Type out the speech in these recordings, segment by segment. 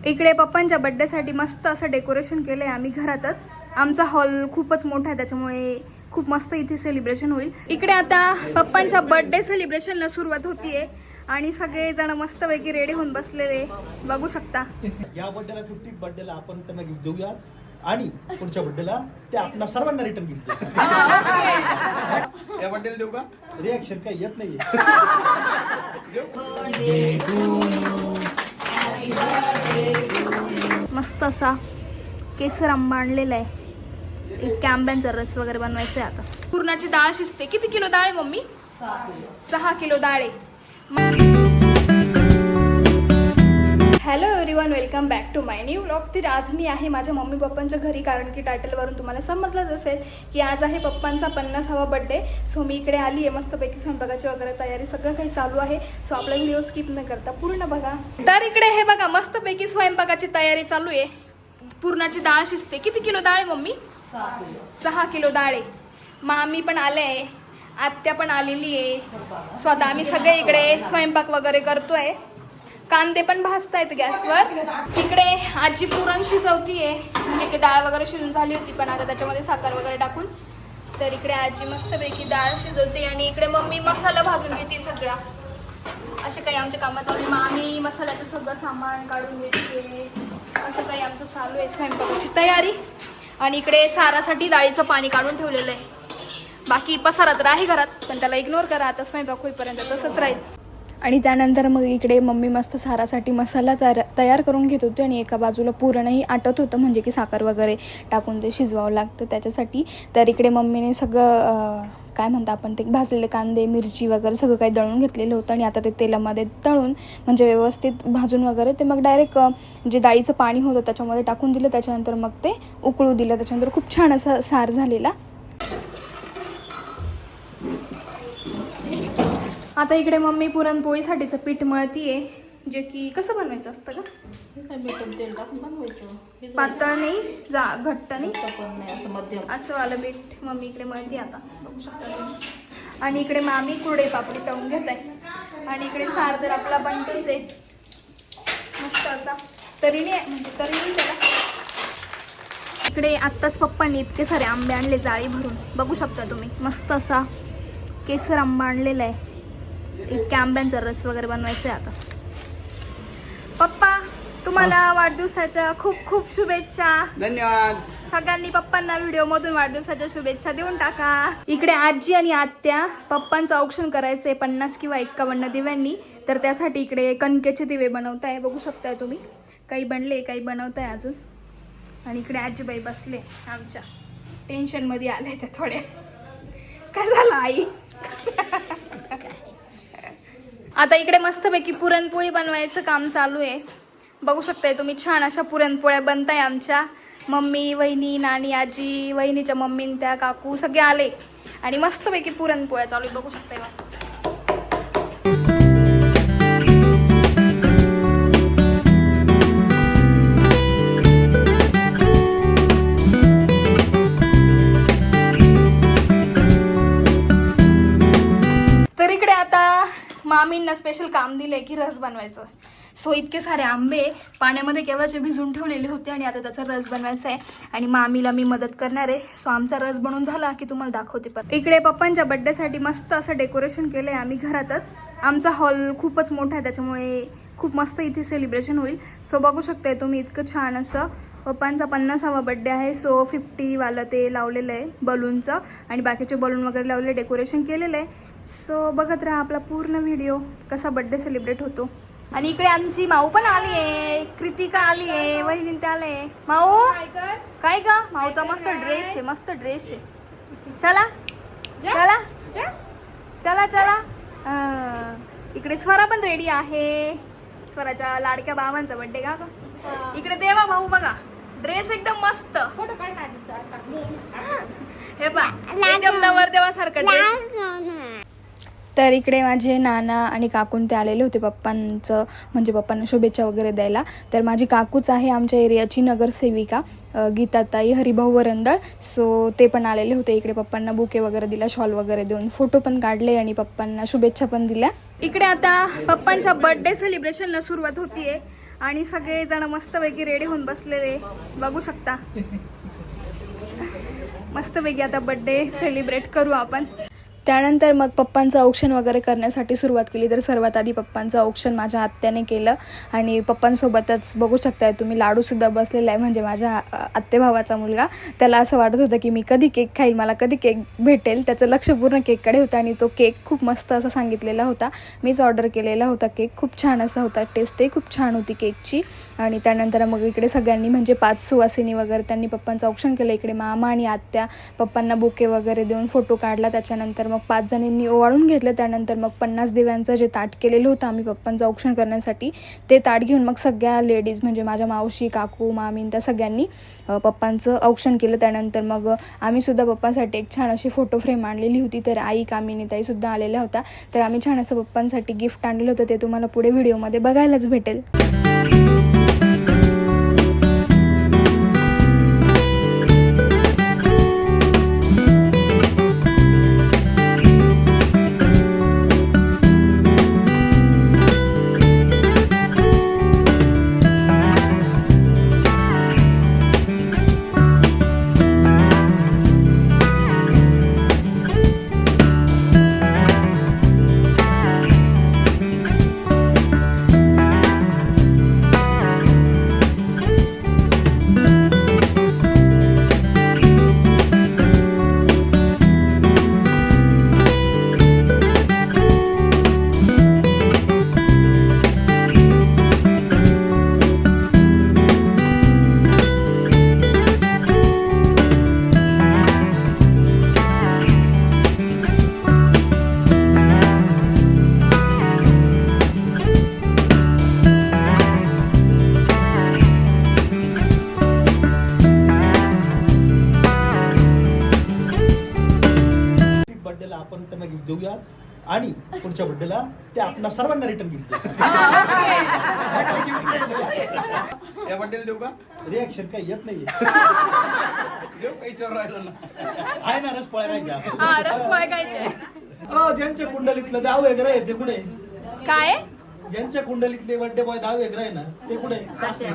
इकडे पप्पांच्या बर्थडेसाठी मस्त असं डेकोरेशन केलंय आम्ही घरातच. आमचा हॉल खूपच मोठा आहे त्याच्यामुळे खूप मस्त इथे सेलिब्रेशन होईल. इकडे आता पप्पांच्या बर्थडे सेलिब्रेशनला सुरुवात होतीये आणि सगळे जण मस्तपैकी रेडी होऊन बसलेले बघू शकता. या बर्थडेला 50th बर्थडेला आपण त्यांना गिफ्ट देऊया आणि पुढच्या बर्थडेला ते आपल्या सर्वांना रिटर्न गिफ्ट देऊ. या बर्थडेला देऊ का? रिॲक्शन काही येत नाहीये. मस्त असा केसर आंबा आणलेला आहे. एक आंब्यांचा रस वगैरे बनवायचा आहे. आता पुरणाची डाळ शिजते. किती किलो डाळ आहे मम्मी? 6 किलो डाळ आहे. Hello everyone, welcome back to my new vlog. तर आज मी आहे माझ्या मम्मी पप्पांच्या घरी, कारण की टायटलवरून तुम्हाला समजलंच असेल की आज आहे पप्पांचा 50वा बर्थडे. सो मी इकडे आली आहे. मस्तपैकी स्वयंपाकाची वगैरे तयारी सगळं काही चालू आहे. सो आपला व्हिडिओ स्किप न करता पूर्ण बघा. तर इकडे हे बघा मस्तपैकी स्वयंपाकाची तयारी चालू आहे. पुरणाची डाळ शिजते. किती किलो डाळ आहे मम्मी? 6 किलो डाळ आहे. मामी पण आले आहे, आत्या पण आलेली आहे. स्वतः आम्ही सगळे इकडे स्वयंपाक वगैरे करतोय. कांदे पण भाजतायत गॅसवर. इकडे आजी पुरण शिजवतीये, म्हणजे की डाळ वगैरे शिजून झाली होती पण आता त्याच्यामध्ये साखर वगैरे टाकून. तर इकडे आजी मस्तपैकी डाळ शिजवते आणि इकडे मम्मी मसाला भाजून घेते सगळा. असे काही आमचे कामं चालू आहे. आम्ही मसाल्याचं सगळं सामान काढून घेते. असं काही आमचं चालू आहे स्वयंपाकाची तयारी. आणि इकडे सारासाठी डाळीचं पाणी काढून ठेवलेलं आहे. बाकी पसारा तर आहे घरात, पण त्याला इग्नोर करा. आता स्वयंपाक होईपर्यंत तसंच राहील. आणि त्यानंतर मग इकडे मम्मी मस्त सारासाठी मसाला तयार करून घेत होती आणि एका बाजूला पुरणही आटत होतं, म्हणजे की साखर वगैरे टाकून ते शिजवावं लागतं त्याच्यासाठी. तर इकडे मम्मीने सगळं काय म्हणता आपण ते भाजलेले कांदे मिरची वगैरे सगळं काही दळून घेतलेलं होतं आणि आता ते तेलामध्ये तळून म्हणजे व्यवस्थित भाजून वगैरे ते मग डायरेक्ट जे डाळीचं पाणी होतं त्याच्यामध्ये टाकून दिलं. त्याच्यानंतर मग ते उकळू दिलं. त्याच्यानंतर खूप छान असा सार झालेला. आता इकडे मम्मी पुरणपोळीसाठीचं पीठ मळतीये, जे की कसं बनवायचं असतं का? पातळ नाही, घट्ट नाही, असं वालं पीठ मम्मी इकडे मळती. आता बघू शकता तुम्ही. आणि इकडे मामी कुरडे पापडी तळून घेत आहे. आणि इकडे सार तर आपला बनतोच आहे मस्त असा. तरी नाही म्हणजे तरी नाही त्याला. इकडे आत्ताच पप्पांनी इतके सारे आंबे आणले जाळी भरून, बघू शकता तुम्ही. मस्त असा केसर आंबा आणलेला आहे. एक आंब्यांचा रस वगैरे बनवायचा आहे. आता पप्पा तुम्हाला वाढदिवसाच्या खूप खूप शुभेच्छा. धन्यवाद. सगळ्यांनी पप्पांना व्हिडिओ मधून वाढदिवसाच्या शुभेच्छा देऊन टाका. इकडे आजी आणि आत्या पप्पांचं औक्षण करायचंय 50 किंवा 51 दिव्यांनी. तर त्यासाठी इकडे कणकेचे दिवे बनवताय, बघू शकताय तुम्ही. काही बनले, काही बनवताय अजून. आणि इकडे आजीबाई बसले आमच्या, टेन्शन मध्ये आले त्या थोड्या. काय झालं आई? आता इकडे मस्तपैकी पुरणपोळी बनवायचं काम चालू आहे. बघू शकताय तुम्ही. छान अशा पुरणपोळ्या बनताय आमच्या. मम्मी, वहिनी, नानी, आजी, वहिनीच्या मम्मी, त्या काकू सगळे आले आणि मस्तपैकी पुरणपोळ्या चालू आहे, बघू शकताय. तर इकडे आता मामींना स्पेशल काम दिलंय की रस बनवायचं. सो इतके सारे आंबे पाण्यामध्ये केव्हाचे भिजून ठेवलेले होते आणि आता त्याचा रस बनवायचा आहे. आणि मामीला मी मदत करणार आहे. सो आमचा रस बनवून झाला की तुम्हाला दाखवते. पण इकडे पप्पांच्या बर्थडेसाठी मस्त असं डेकोरेशन केलंय आम्ही घरातच. आमचा हॉल खूपच मोठा आहे त्याच्यामुळे खूप मस्त इथे सेलिब्रेशन होईल. सो बघू शकताय तुम्ही. इतकं छान असं पप्पांचा 50वा बर्थडे आहे. सो 50 वाला ते लावलेलं आहे बलूनचं आणि बाकीचे बलून वगैरे लावले, डेकोरेशन केलेलं आहे. सो बघत राहा आपला पूर्ण व्हिडिओ कसा बर्थडे सेलिब्रेट होतो. आणि इकडे आमची माऊ पण आली आहे, कृतिका आली आहे, वहिनी ते आले. माऊ काय ग? माऊचा मस्त ड्रेस आहे, मस्त ड्रेस आहे. चला चला चला चला. इकडे स्वरा पण रेडी आहे. स्वराच्या लाडक्या बाबांचा बर्थडे का? इकडे देवा भाऊ बघा, ड्रेस एकदम मस्त. हे पा एकदम नवरदेवासारखं ड्रेस. तर इकडे माझे नाना आणि काकून ते आलेले होते पप्पांचं, म्हणजे पप्पांना शुभेच्छा वगैरे द्यायला. तर माझी काकूच आहे आमच्या एरियाची नगरसेविका, गीताताई हरिभाऊ वरंदळ. सो ते पण आलेले होते. इकडे पप्पांना बुके वगैरे दिला, शॉल वगैरे देऊन फोटो पण काढले आणि पप्पांना शुभेच्छा पण दिल्या. इकडे आता पप्पांच्या बर्थडे सेलिब्रेशनला सुरुवात होतीये आणि सगळेजण मस्तपैकी रेडी होऊन बसलेले बघू शकता. मस्तपैकी आता बर्थडे सेलिब्रेट करू आपण. त्यानंतर मग पप्पांचं औक्षण वगैरे करण्यासाठी सुरुवात केली. तर सर्वात आधी पप्पांचं औक्षण माझ्या आत्याने केलं आणि पप्पांसोबतच बघू शकताय तुम्ही लाडूसुद्धा बसलेला आहे, म्हणजे माझ्या आत्तेभावाचा मुलगा. त्याला असं वाटत होतं की मी कधी केक खाईल, मला कधी केक भेटेल. त्याचं लक्ष पूर्ण केककडे होतं आणि तो केक खूप मस्त असा सांगितलेला होता. मीच ऑर्डर केलेला होता केक. खूप छान असा होता, टेस्टही खूप छान होती केकची. आणि त्यानंतर मग इकडे सगळ्यांनी म्हणजे 5 सुवासिनी वगैरे त्यांनी पप्पांचं औक्षण केलं. इकडे मामा आणि आत्या पप्पांना बुके वगैरे देऊन फोटो काढला. त्याच्यानंतर मग 5 जणींनी ओवाळून घेतलं. त्यानंतर मग 50 दिव्यांचं जे ताट केलेलं होतं आम्ही पप्पांचं औक्षण करण्यासाठी, ते ताट घेऊन मग सगळ्या लेडीज म्हणजे माझ्या मावशी, काकू, मामीन त्या सगळ्यांनी पप्पांचं औक्षण केलं. त्यानंतर मग आम्हीसुद्धा पप्पांसाठी एक छान अशी फोटो फ्रेम आणलेली होती. तर आई, कामिनी ताईसुद्धा आलेल्या होत्या. तर आम्ही छान असं पप्पांसाठी गिफ्ट आणलेलं होतं, ते तुम्हाला पुढे व्हिडिओमध्ये बघायलाच भेटेल. बर्थडेला आपण त्यांना गिफ्ट देऊया आणि पुढच्या बर्थडेला ते आपल्या सर्वांना रिटर्न गिफ्ट या बर्थडेला देऊ का? रिॲक्शन काही येत नाहीये. देऊ काही चोर राहिलं ना आहे ना, रसपोळ्या खायच्या. ज्यांच्या कुंडलीतलं दाव वेगळं आहे ते कुठे? काय ज्यांच्या कुंडलीतले बर्थडे बॉय दाव वेगळं आहे ना ते कुठे? सासरे.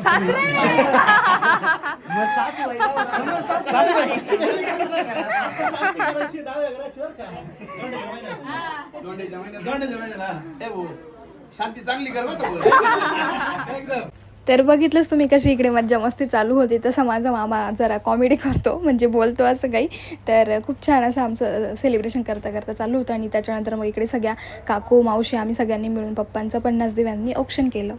सासरे शांती चांगली कर एकदम. तर बघितलंच तुम्ही कशी इकडे मज्जा मस्ती चालू होती. तसं माझा मामा जरा कॉमेडी करतो, म्हणजे बोलतो असं काही. तर खूप छान असं आमचं सेलिब्रेशन करता करता चालू होतं. आणि त्याच्यानंतर मग इकडे सगळ्या काकू, मावशी आम्ही सगळ्यांनी मिळून पप्पांचं 50 दिव्यांनी औक्षण केलं.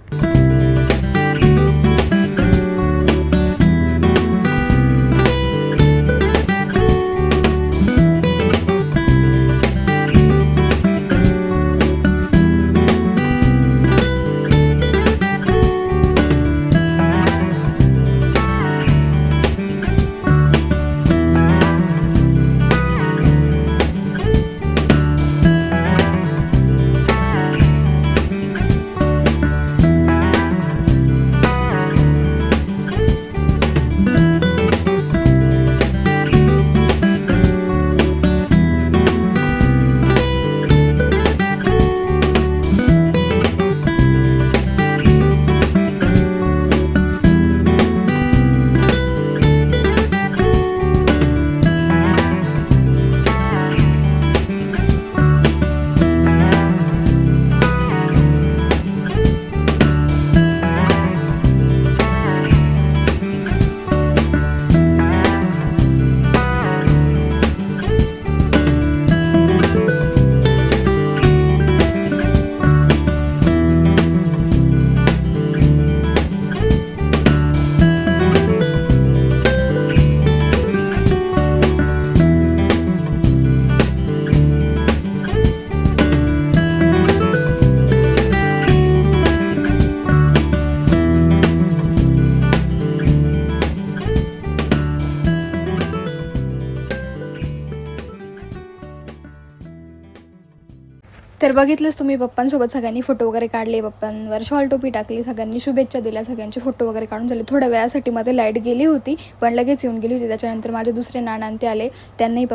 तर बघितलंच तुम्ही पप्पांसोबत सगळ्यांनी फोटो वगैरे काढले, पप्पांवर शॉल टोपी टाकली, सगळ्यांनी शुभेच्छा दिल्या, सगळ्यांचे फोटो वगैरे काढून झाले. थोड्या वेळासाठी मध्ये लाईट गेली होती पण लगेच येऊन गेली होती. त्याच्यानंतर माझे दुसरे नानांते आले, त्यांनीही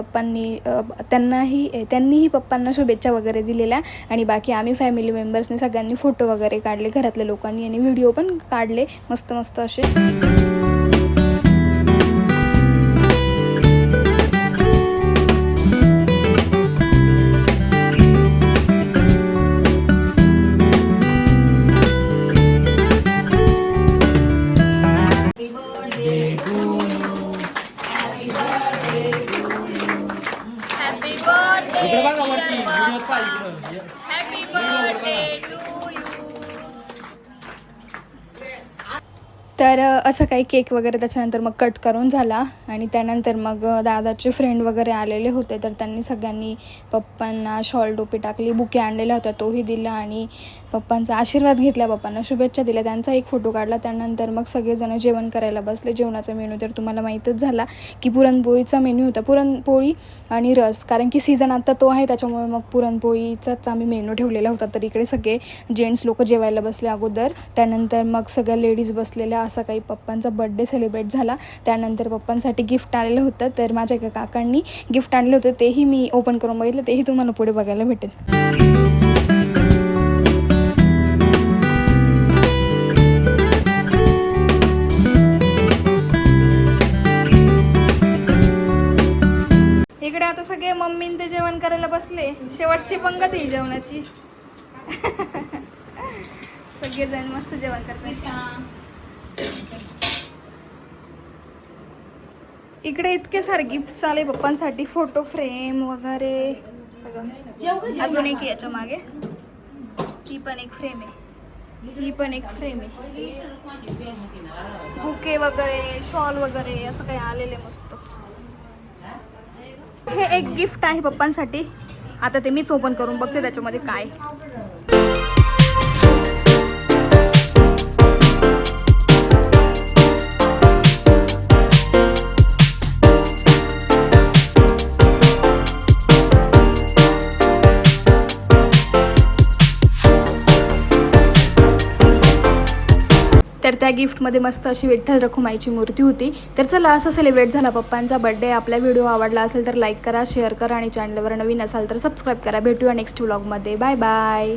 पप्पांना शुभेच्छा वगैरे दिलेल्या आणि बाकी आम्ही फॅमिली मेंबर्सने सगळ्यांनी फोटो वगैरे काढले घरातल्या लोकांनी आणि व्हिडिओ पण काढले मस्त मस्त असे. तर असं काही केक वगैरे त्याच्यानंतर मग कट करून झाला आणि त्यानंतर मग दादाचे फ्रेंड वगैरे आलेले होते. तर त्यांनी सगळ्यांनी पप्पांना शॉल टोपी टाकली, बुके आणलेला होता तोही दिला आणि पप्पांचा आशीर्वाद घेतला, पप्पांना शुभेच्छा दिल्या, त्यांचा एक फोटो काढला. त्यानंतर मग सगळेजण जेवण करायला बसले. जेवणाचा मेनू तर तुम्हाला माहीतच झाला की पुरणपोळीचा मेन्यू होता, पुरणपोळी आणि रस, कारण की सीझन आता तो आहे त्याच्यामुळे मग पुरणपोळीचाच आम्ही मेनू ठेवलेला होता. तर इकडे सगळे जेंट्स लोक जेवायला बसले अगोदर, त्यानंतर मग सगळ्या लेडीज बसलेल्या. असा काही पप्पांचा बड्डे सेलिब्रेट झाला. त्यानंतर पप्पांसाठी गिफ्ट आलेलं होतं, तर माझ्या एका काकांनी गिफ्ट आणलं होतं, तेही मी ओपन करून बघितलं, तेही तुम्हाला पुढे बघायला भेटेल. इकडे आता सगळे मम्मीन ते जेवण करायला बसले, शेवटची पंगत आहे जेवणाची. सगळेजण मस्त जेवण करतात. इकडे इतके सारे गिफ्ट आले पप्पांसाठी, फोटो फ्रेम वगैरे. अजून एक याच्या मागे ही पण एक फ्रेम आहे, ही पण एक फ्रेम आहे, बुके वगैरे, शॉल वगैरे असं काही आलेले मस्त. हे एक गिफ्ट आहे पप्पांसाठी, आता ते मीच ओपन करून बघते त्याच्यामध्ये काय. तर त्या गिफ्टमध्ये मस्त अशी विठ्ठल रखुमाईची मूर्ती होती. तर चला, असं सेलिब्रेट झाला पप्पांचा बर्थडे. आपला व्हिडिओ आवडला असेल तर लाईक करा, शेअर करा आणि चॅनलवर नवीन असाल तर सबस्क्राईब करा. भेटूया नेक्स्ट व्लॉगमध्ये. Bye bye.